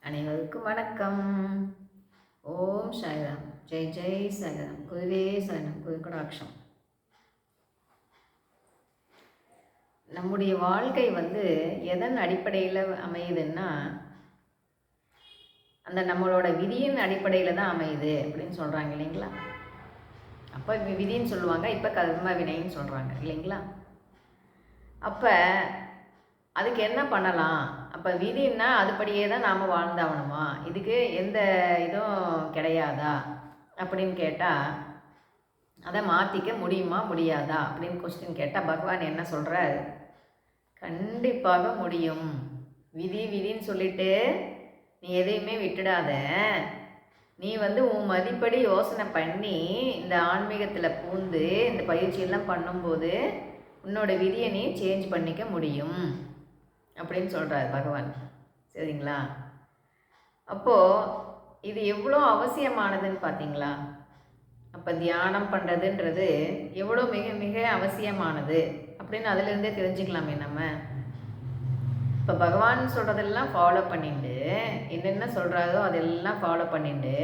அனைவருக்கும் வணக்கம். ஓம் சாய்ராம். ஜெய் ஜெய் சாய்ராம். குருவே சரணம். குருகடாட்சம். நம்முடைய வாழ்க்கை எதன் அடிப்படையில் அமையுதுன்னா, அந்த நம்மளோட விதியின் அடிப்படையில் தான் அமையுது அப்படின்னு சொல்கிறாங்க இல்லைங்களா. அப்போ விதின்னு சொல்லுவாங்க, இப்போ கர்ம வினைன்னு சொல்கிறாங்க இல்லைங்களா. அப்போ அதுக்கு என்ன பண்ணலாம்? அப்போ விதின்னா அதுபடியே தான் நாம் வாழ்ந்தாகணுமா? இதுக்கு எந்த இதுவும் கிடையாதா அப்படின்னு கேட்டால், அதை மாற்றிக்க முடியுமா முடியாதா அப்படின்னு கொஸ்டின் கேட்டால் பகவான் என்ன சொல்கிறார்? கண்டிப்பாக முடியும். விதி விதின்னு சொல்லிட்டு நீ எதையுமே விட்டுடாத. நீ உன் மதிப்படி யோசனை பண்ணி இந்த ஆன்மீகத்தில் பூந்து இந்த பயிற்சியெல்லாம் பண்ணும்போது உன்னோட விதியை நீ சேஞ்ச் பண்ணிக்க முடியும் அப்படின்னு சொல்கிறார் பகவான். சரிங்களா. அப்போது இது எவ்வளோ அவசியமானதுன்னு பார்த்தீங்களா? அப்போ தியானம் பண்ணுறதுன்றது எவ்வளோ மிக மிக அவசியமானது அப்படின்னு அதிலிருந்தே தெரிஞ்சுக்கலாமே நம்ம. இப்போ பகவான் சொல்கிறதெல்லாம் ஃபாலோ பண்ணிட்டு, என்னென்ன சொல்கிறாரோ அதெல்லாம் ஃபாலோ பண்ணிட்டு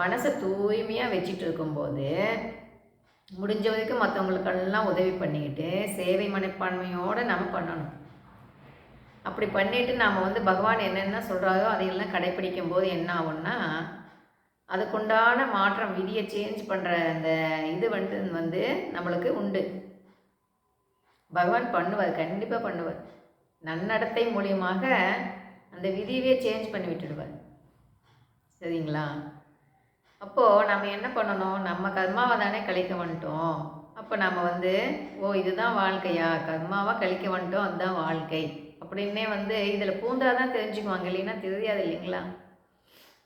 மனசை தூய்மையாக வச்சுட்டு இருக்கும்போது முடிஞ்ச வரைக்கும் மற்றவங்களுக்கெல்லாம் உதவி பண்ணிக்கிட்டு சேவை மனப்பான்மையோடு நம்ம பண்ணணும். அப்படி பண்ணிவிட்டு நாம் பகவான் என்னென்ன சொல்கிறாரோ அதையெல்லாம் கடைப்பிடிக்கும் போது என்ன ஆகும்னா, அதுக்குண்டான மாற்றம், விதியை சேஞ்ச் பண்ணுற அந்த இது நம்மளுக்கு உண்டு. பகவான் பண்ணுவார், கண்டிப்பாக பண்ணுவார். நன்னடத்தை மூலியமாக அந்த விதியவே சேஞ்ச் பண்ணி விட்டுடுவார். சரிங்களா. அப்போது நம்ம என்ன பண்ணணும்? நம்ம கர்மாவை தானே கழிக்க வந்துட்டோம். அப்போ நம்ம ஓ இதுதான் வாழ்க்கையா, கர்மாவாக கழிக்க வந்துட்டோம், அதுதான் வாழ்க்கை அப்படின்னே இதில் பூந்தாதான் தெரிஞ்சுக்குவாங்க, இல்லைன்னா தெரியாது இல்லைங்களா.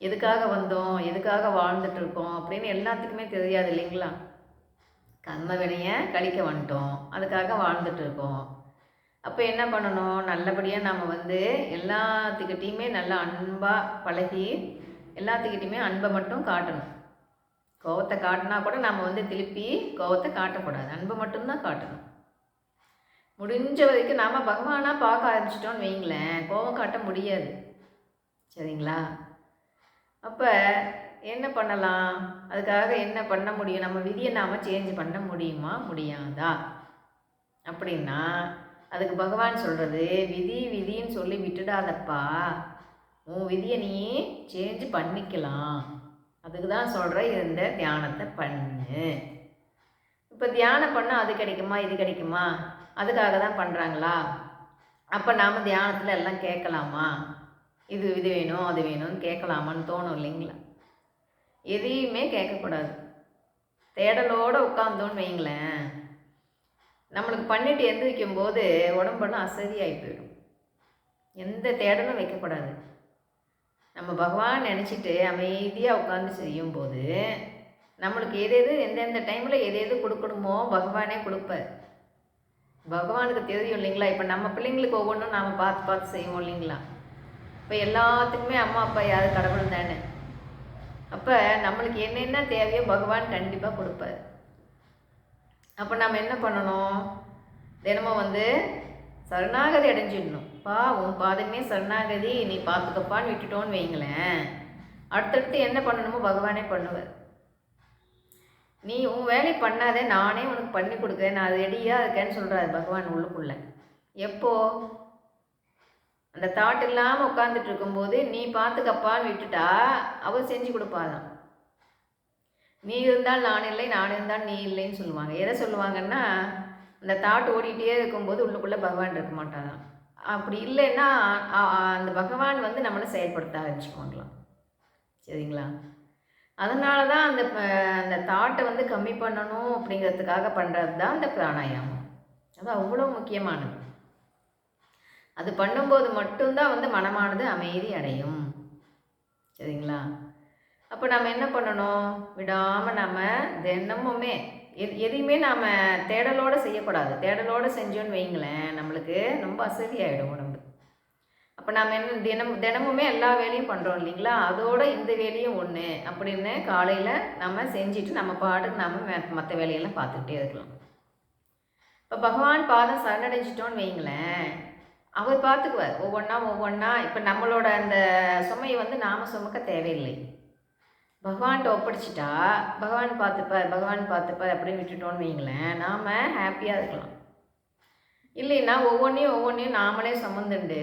எதுக்காக வந்தோம், எதுக்காக வாழ்ந்துட்டுருக்கோம் அப்படின்னு எல்லாத்துக்குமே தெரியாது இல்லைங்களா. கர்ம வினையை கழிக்க வந்துட்டோம், அதுக்காக வாழ்ந்துட்டுருக்கோம். அப்போ என்ன பண்ணணும்? நல்லபடியாக நம்ம எல்லாத்துக்கிட்டையுமே நல்லா அன்பாக பழகி எல்லாத்துக்கிட்டையுமே அன்பை மட்டும் காட்டணும். கோவத்தை காட்டினா கூட நம்ம திருப்பி கோவத்தை காட்டக்கூடாது, அன்பை மட்டும்தான் காட்டணும். முடிஞ்ச வரைக்கும் நாம் பகவானாக பார்க்க ஆரம்பிச்சிட்டோன்னு வைங்களேன், கோபம் காட்ட முடியாது. சரிங்களா. அப்போ என்ன பண்ணலாம்? அதுக்காக என்ன பண்ண முடியும்? நம்ம விதியை நாம் சேஞ்ச் பண்ண முடியுமா முடியாதா அப்படின்னா, அதுக்கு பகவான் சொல்கிறது, விதி விதின்னு சொல்லி விட்டுடாதப்பா, உன் விதியை நீ சேஞ்ச் பண்ணிக்கலாம். அதுக்கு தான் சொல்கிறேன், இந்த தியானத்தை பண்ணு. இப்போ தியானம் பண்ணால் அது கிடைக்குமா இது கிடைக்குமா? அதுக்காக தான் பண்ணுறாங்களா? அப்போ நாம் தியானத்தில் எல்லாம் கேட்கலாமா? இது இது வேணும் அது வேணும்னு கேட்கலாமான்னு தோணும் இல்லைங்களா. எதையுமே கேட்கக்கூடாது. தேடலோடு உட்காந்தோன்னு வைங்களேன், நம்மளுக்கு பண்ணிட்டு எந்திரிக்கும் போது உடம்பெல்லாம் அசதியாகி போயிடும். எந்த தேடலும் வைக்கக்கூடாது. நம்ம பகவான் நினச்சிட்டு அமைதியாக உட்காந்து செய்யும்போது நம்மளுக்கு எது எந்தெந்த டைமில் எது கொடுக்கணுமோ பகவானே கொடுப்பார். பகவானுக்கு தெரியும் இல்லைங்களா. இப்போ நம்ம பிள்ளைங்களுக்கு ஒவ்வொன்றும் நாம் பார்த்து பார்த்து செய்வோம் இல்லைங்களா. இப்போ எல்லாத்துக்குமே அம்மா அப்பா யார்? கடவுள் தானே. அப்போ நம்மளுக்கு என்னென்ன தேவையோ பகவான் கண்டிப்பாக கொடுப்பார். அப்போ நம்ம என்ன பண்ணணும்? தினமும் சரணாகதி அடைஞ்சிடணும். உன் பாதமே சரணாகதி, நீ பார்த்துக்கப்பான்னு விட்டுட்டோன்னு வைங்களேன், அடுத்தடுத்து என்ன பண்ணணுமோ பகவானே பண்ணுவார். நீ உன் வேலை பண்ணாதே, நானே உனக்கு பண்ணி கொடுக்குறேன், நான் ரெடியாக இருக்கேன்னு சொல்கிறாரு பகவான் உள்ளுக்குள்ள. எப்போ? அந்த தாட் இல்லாமல் உட்காந்துட்டு இருக்கும்போது நீ பார்த்துக்கப்பான்னு விட்டுட்டா அவர் செஞ்சு கொடுப்பாதான். நீ இருந்தால் நான் இல்லை, நான் இருந்தால் நீ இல்லைன்னு சொல்லுவாங்க. எதை சொல்லுவாங்கன்னா, அந்த தாட் ஓடிட்டே இருக்கும்போது உள்ளுக்குள்ளே பகவான் இருக்க மாட்டாதான். அப்படி இல்லைன்னா அந்த பகவான் நம்மளை செயல்படுத்த ஆரம்பிச்சுக்குவாங்களாம். சரிங்களா. அதனால தான் அந்த தாட்டை கம்மி பண்ணணும் அப்படிங்கிறதுக்காக பண்ணுறது தான் அந்த பிராணாயாமம். அது அவ்வளோ முக்கியமானது. அது பண்ணும்போது மட்டும்தான் மனமானது அமைதி அடையும். சரிங்களா. அப்போ நம்ம என்ன பண்ணணும்? விடாமல் நம்ம தினமுமே எதையுமே நாம் தேடலோடு செய்யக்கூடாது. தேடலோடு செஞ்சோன்னு வைங்களேன், நம்மளுக்கு ரொம்ப அசதியாகிடும் உடம்பு. அப்போ நாம் என்ன தினமுமே எல்லா வேலையும் பண்ணுறோம் இல்லைங்களா, அதோட இந்த வேலையும் ஒன்று அப்படின்னு காலையில் நம்ம செஞ்சுட்டு நம்ம பாட்டுக்கு நம்ம மற்ற வேலையெல்லாம் பார்த்துக்கிட்டே இருக்கலாம். இப்போ பகவான் பாதம் சரணடைஞ்சிட்டோன்னு வைங்களேன், அவர் பார்த்துக்குவார். ஒவ்வொன்றா இப்போ நம்மளோட அந்த சுமையை வந்து நாம் சுமக்க தேவையில்லை. பகவான்கிட்ட ஒப்படைச்சிட்டா பகவான் பார்த்துப்பார் அப்படின்னு விட்டுட்டோன்னு வைங்களேன், நாம் ஹாப்பியாக இருக்கலாம். இல்லைன்னா ஒவ்வொன்றையும் நாமளே சுமந்துண்டு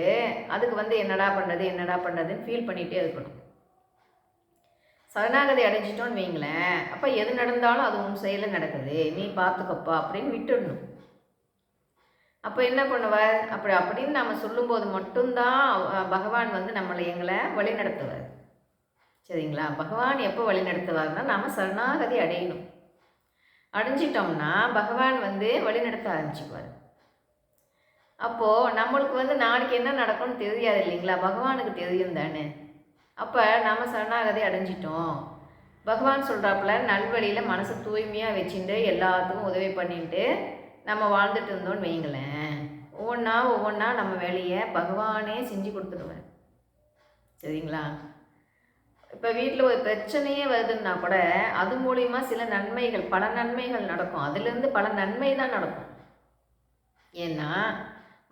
அதுக்கு வந்து என்னடா பண்ணுறதுன்னு ஃபீல் பண்ணிகிட்டே இருக்கணும். சரணாகதி அடைஞ்சிட்டோன்னு வைங்களேன், அப்போ எது நடந்தாலும் அது உன் செயலில் நடக்குது, நீ பார்த்துக்கப்பா அப்படின்னு விட்டுடணும். அப்போ என்ன பண்ணுவார், அப்படின்னு நம்ம சொல்லும்போது மட்டும்தான் பகவான் வந்து எங்களை வழி நடத்துவார். சரிங்களா? பகவான் எப்போ வழி நடத்துவார்னா நாம் சரணாகதி அடையணும். அடைஞ்சிட்டோம்னா பகவான் வந்து வழி நடத்த ஆரம்பிச்சுக்குவார். அப்போது நம்மளுக்கு வந்து நாளைக்கு என்ன நடக்கும்னு தெரியாது இல்லைங்களா, பகவானுக்கு தெரியும் தானே. அப்போ நாம் சரணாகதி அடைஞ்சிட்டோம், பகவான் சொல்கிறாப்புல நல்வழியில் மனசை தூய்மையாக வச்சுட்டு எல்லாத்துக்கும் உதவி பண்ணிட்டு நம்ம வாழ்ந்துட்டு இருந்தோன்னு வைங்களேன், ஒவ்வொன்றா நம்ம வேலையை பகவானே செஞ்சு கொடுத்துடுவேன். சரிங்களா? இப்போ வீட்டில் ஒரு பிரச்சனையே வருதுன்னா கூட அது மூலிமா பல நன்மைகள் நடக்கும். அதுலேருந்து பல நன்மை தான் நடக்கும். ஏன்னா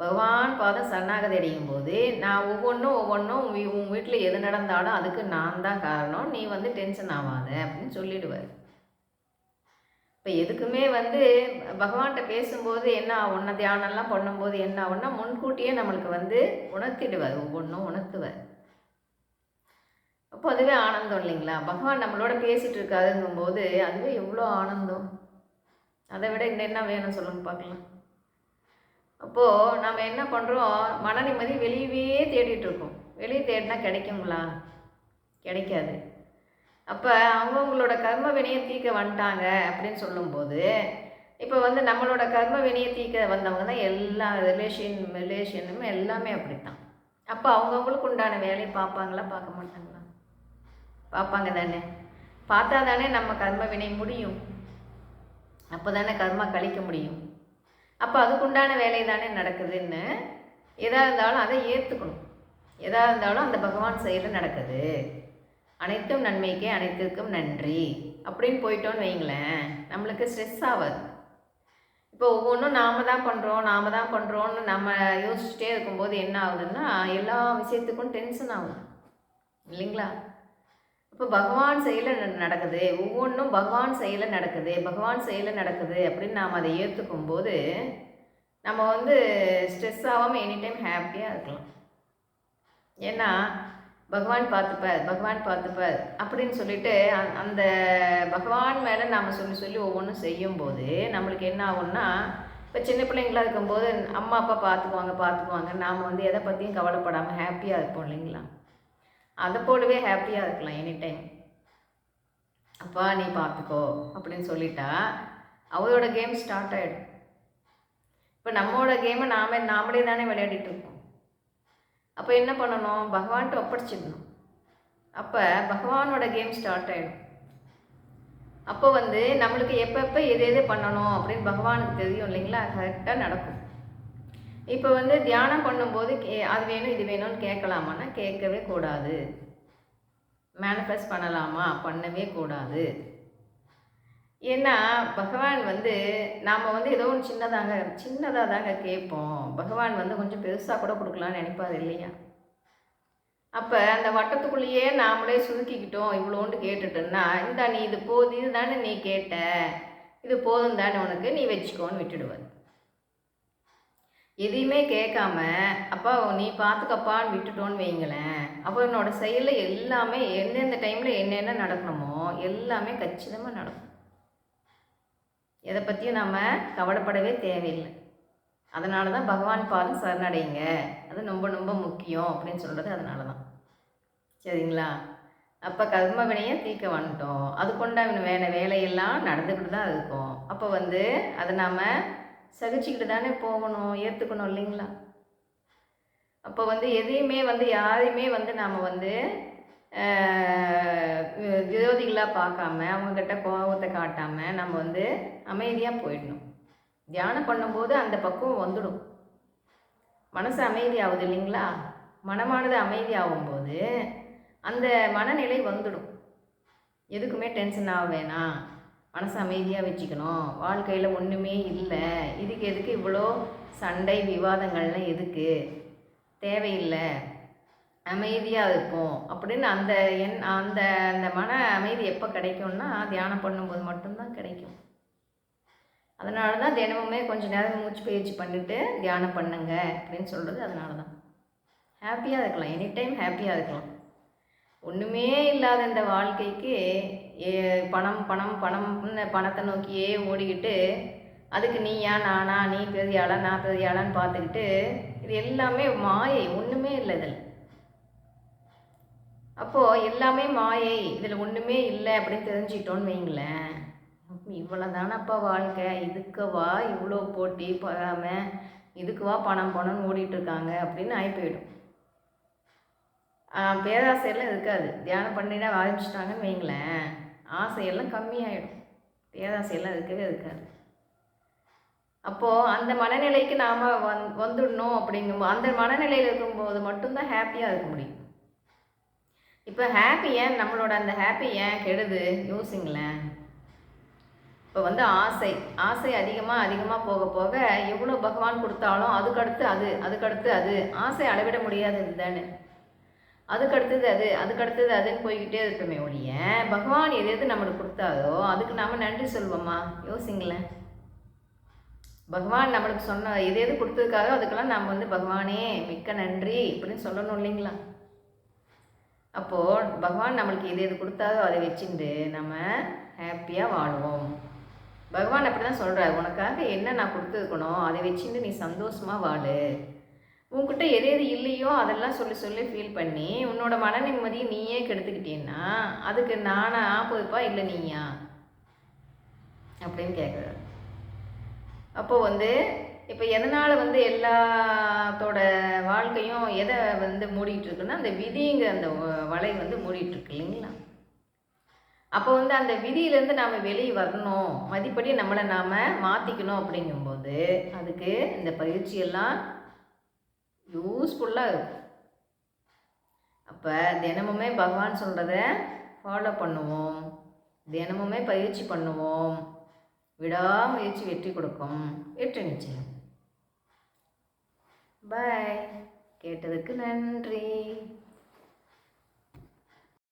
பகவான் பாதம் சரணாகதி அடையும் போது நான் ஒவ்வொன்றும் உன் வீட்டில் எது நடந்தாலும் அதுக்கு நான் தான் காரணம், நீ வந்து டென்ஷன் ஆகாத அப்படின்னு சொல்லிடுவார். இப்போ எதுக்குமே வந்து பகவான்கிட்ட பேசும்போது என்ன ஆகும்னா, தியானம்லாம் பண்ணும்போது என்ன ஆகும்னா முன்கூட்டியே நம்மளுக்கு வந்து உணர்த்திடுவார், ஒவ்வொன்றும் உணர்த்துவார். அப்போ அதுவே ஆனந்தம் இல்லைங்களா? பகவான் நம்மளோட பேசிகிட்டு இருக்காருங்கும்போது அதுவே எவ்வளோ ஆனந்தம். அதை விட என்ன வேணும் சொல்லுங்க பார்க்கலாம். அப்போது நம்ம என்ன பண்ணுறோம், மன நிம்மதி வெளியவே தேடிட்டுருக்கோம். வெளியே தேடினா கிடைக்குங்களா? கிடைக்காது. அப்போ அவங்கவுங்களோட கர்ம வினையை தீர்க்க வந்துட்டாங்க அப்படின்னு சொல்லும்போது, இப்போ வந்து நம்மளோட கர்ம வினையை தீர்க்க வந்தவங்க தான் எல்லா ரிலேஷனுமே எல்லாமே அப்படித்தான். அப்போ அவங்கவுங்களுக்கு உண்டான வேலையை பார்ப்பாங்களா பார்க்க மாட்டாங்களா? பார்ப்பாங்க தானே. பார்த்தா தானே நம்ம கர்ம வினை முடியும், அப்போ தானே கர்மா கழிக்க முடியும். அப்போ அதுக்குண்டான வேலை தானே நடக்குதுன்னு எதாக இருந்தாலும் அதை ஏற்றுக்கணும். எதாக இருந்தாலும் அந்த பகவான் செயலில் நடக்குது, அனைத்தும் நன்மைக்கே அனைத்திற்கும் நன்றி அப்படின்னு போயிட்டோன்னு வைங்களேன், நம்மளுக்கு ஸ்ட்ரெஸ் ஆகாது. இப்போ ஒவ்வொன்றும் நாம் தான் பண்ணுறோன்னு நம்ம யோசிச்சுட்டே இருக்கும்போது என்ன ஆகுதுன்னா எல்லா விஷயத்துக்கும் டென்ஷன் ஆகுது இல்லைங்களா? இப்போ பகவான் செயலில் நடக்குது, ஒவ்வொன்றும் பகவான் செயலில் நடக்குது அப்படின்னு நாம் அதை ஏற்றுக்கும் போது நம்ம வந்து ஸ்ட்ரெஸ் ஆகாமல் எனி டைம் ஹாப்பியாக இருக்கலாம். ஏன்னா பகவான் பார்த்துப்பார் அப்படின்னு சொல்லிட்டு அந்த பகவான் மேலே நாம் சொல்லி ஒவ்வொன்றும் செய்யும்போது நம்மளுக்கு என்ன ஆகும்னா, இப்போ சின்ன பிள்ளைங்களாக இருக்கும்போது அம்மா அப்பா பார்த்துக்குவாங்க நாம் வந்து எதை பற்றியும் கவலைப்படாமல் ஹாப்பியாக இருப்போம் இல்லைங்களா? அதை போலவே ஹாப்பியாக இருக்கலாம் எனி டைம். அப்பா நீ பார்த்துக்கோ அப்படின்னு சொல்லிட்டா அவரோட கேம் ஸ்டார்ட் ஆகிடும். இப்போ நம்மளோட கேமை நாமளே தானே விளையாடிட்டு இருக்கோம். அப்போ என்ன பண்ணணும், பகவான்கிட்ட ஒப்படைச்சிடணும். அப்போ பகவானோட கேம் ஸ்டார்ட் ஆகிடும். அப்போ வந்து நம்மளுக்கு எப்போ எது பண்ணணும் அப்படின்னு பகவானுக்கு தெரியும் இல்லைங்களா, கரெக்டாக நடக்கும். இப்போ வந்து தியானம் பண்ணும்போது அது வேணும் இது வேணும்னு கேட்கலாமான்னா கேட்கவே கூடாது. மேனிஃபெஸ்ட் பண்ணலாமா? பண்ணவே கூடாது. ஏன்னா பகவான் வந்து நாம் வந்து ஏதோ ஒன்று சின்னதாக தாங்க கேட்போம். பகவான் வந்து கொஞ்சம் பெருசாக கூட கொடுக்கலான்னு நினைப்பார் இல்லையா? அப்போ அந்த வட்டத்துக்குள்ளேயே நாமளே சுருக்கிக்கிட்டோம், இவ்வளோண்டு கேட்டுட்டோன்னா இந்தா நீ இது தானே நீ கேட்ட, இது போதும் தானே உனக்கு, நீ வச்சுக்கோன்னு விட்டுடுவார். எதையுமே கேட்காம அப்பா நீ பார்த்துக்கப்பான்னு விட்டுட்டோன்னு வைங்களேன், அப்போ என்னோட செயலில் எல்லாமே எந்தெந்த டைமில் என்னென்ன நடக்கணுமோ எல்லாமே கச்சிதமாக நடக்கும். எதை பற்றியும் நம்ம கவலைப்படவே தேவையில்லை. அதனால தான் பகவான் பாதம் சரணடைங்க, அது ரொம்ப ரொம்ப முக்கியம் அப்படின்னு சொல்கிறது அதனால தான். சரிங்களா? அப்போ கர்ம வினையை தீர்க்க வந்துட்டோம், அதுக்குண்டான வேலையெல்லாம் நடந்துக்கிட்டு தான் இருக்கும். அப்போ வந்து அதை நாம் சகிச்சுக்கிட்டு தானே போகணும், ஏற்றுக்கணும் இல்லைங்களா? அப்போ வந்து எதையுமே வந்து யாரையுமே வந்து நாம் வந்து விரோதிகளாக பார்க்காம அவங்கக்கிட்ட கோபத்தை காட்டாமல் நம்ம வந்து அமைதியாக போயிடணும். தியானம் பண்ணும்போது அந்த பக்குவம் வந்துடும், மனசு அமைதி ஆகுது இல்லைங்களா? மனமானது அமைதி ஆகும்போது அந்த மனநிலை வந்துடும். எதுக்குமே டென்ஷன் ஆக வேணாம், மனசு அமைதியாக வச்சுக்கணும், வாழ்க்கையில் ஒன்றுமே இல்லை, இதுக்கு எதுக்கு இவ்வளோ சண்டை விவாதங்கள்லாம் எதுக்கு, தேவையில்லை, அமைதியாக இருப்போம் அப்படின்னு அந்த அந்த அந்த மன அமைதி எப்போ கிடைக்கும்னா தியானம் பண்ணும்போது மட்டும்தான் கிடைக்கும். அதனால தான் தினமுமே கொஞ்சம் நேரம் மூச்சு பயிற்சி பண்ணிவிட்டு தியானம் பண்ணுங்க அப்படின்னு சொல்கிறது அதனால தான். ஹாப்பியாக இருக்கலாம், எனி டைம் ஹாப்பியாக இருக்கலாம். ஒன்றுமே இல்லாத இந்த வாழ்க்கைக்கு பணம் பணம் பணம்னு பணத்தை நோக்கியே ஓடிக்கிட்டு அதுக்கு நீயா நானா, நீ பெரியாளா நான் பெரியாளான்னு பார்த்துக்கிட்டு இது எல்லாமே மாயை, ஒன்றுமே இல்லை இதில். அப்போது எல்லாமே மாயை, இதில் ஒன்றுமே இல்லை அப்படின்னு தெரிஞ்சுக்கிட்டோன்னு வைங்களேன், இவ்வளோ தானப்பா வாழ்க்கை, இதுக்குவா இவ்வளோ போட்டி போகாமல் இதுக்குவா பணம் பணம்னு ஓடிட்டுருக்காங்க அப்படின்னு ஆகி போயிடும். பேராசையெல்லாம் இருக்காது. தியானம் பண்ணினா ஆரம்பிச்சிட்டாங்கன்னு வைங்களேன், ஆசையெல்லாம் கம்மியாயிடும், பேராசையெல்லாம் இருக்கவே இருக்காது. அப்போது அந்த மனநிலைக்கு நாம் வந்துடணும் அப்படிங்கும்போது அந்த மனநிலையில் இருக்கும்போது மட்டும்தான் ஹாப்பியாக இருக்க முடியும். இப்போ ஹாப்பி ஏன் நம்மளோட அந்த ஹாப்பி ஏன் கெடுது யோசிங்களேன். இப்போ வந்து ஆசை அதிகமாக போக போக எவ்வளோ பகவான் கொடுத்தாலும் அதுக்கடுத்து அது ஆசை அளவிட முடியாதது தானே. அதுக்கடுத்தது அதுன்னு போய்கிட்டே இருப்போமே ஒழிய பகவான் எது நம்மளுக்கு கொடுத்தாதோ அதுக்கு நாம் நன்றி சொல்வோமா யோசிங்களேன். பகவான் நம்மளுக்கு சொன்ன எது கொடுத்ததுக்காக அதுக்கெல்லாம் நம்ம வந்து பகவானே மிக்க நன்றி இப்படின்னு சொல்லணும் இல்லைங்களா. அப்போது பகவான் நம்மளுக்கு எது கொடுத்தாதோ அதை வச்சுட்டு நம்ம ஹாப்பியாக வாழுவோம். பகவான் அப்படி தான் சொல்கிறார், உனக்காக என்ன நான் கொடுத்துருக்கணும் அதை வச்சுட்டு நீ சந்தோஷமாக வாழு. உன்கிட்ட எது இல்லையோ அதெல்லாம் சொல்லி ஃபீல் பண்ணி உன்னோட மன நிம்மதியை நீயே கெடுத்துக்கிட்டீன்னா அதுக்கு நானா போய்ப்பா இல்லை நீயா அப்படின்னு கேட்குறாரு. அப்போது வந்து இப்போ எதனால் வந்து எல்லாத்தோட வாழ்க்கையும் எதை வந்து மூடிட்டுருக்குன்னா அந்த விதிங்கிற அந்த வலை வந்து மூடிட்டுருக்கு இல்லைங்களா. அப்போ வந்து அந்த விதியிலேருந்து நாம் வெளியே வரணும், மதிப்படி நம்மளை நாம் மாற்றிக்கணும் அப்படிங்கும்போது அதுக்கு இந்த பயிற்சியெல்லாம் யூஸ்ஃபுல்லாக இருக்கும். அப்போ தினமுமே பகவான் சொல்கிறத ஃபாலோ பண்ணுவோம், தினமுமே பயிற்சி பண்ணுவோம், விடாமுயற்சி வெற்றி கொடுக்கும், வெற்றி நிச்சயம். பாய். கேட்டதுக்கு நன்றி.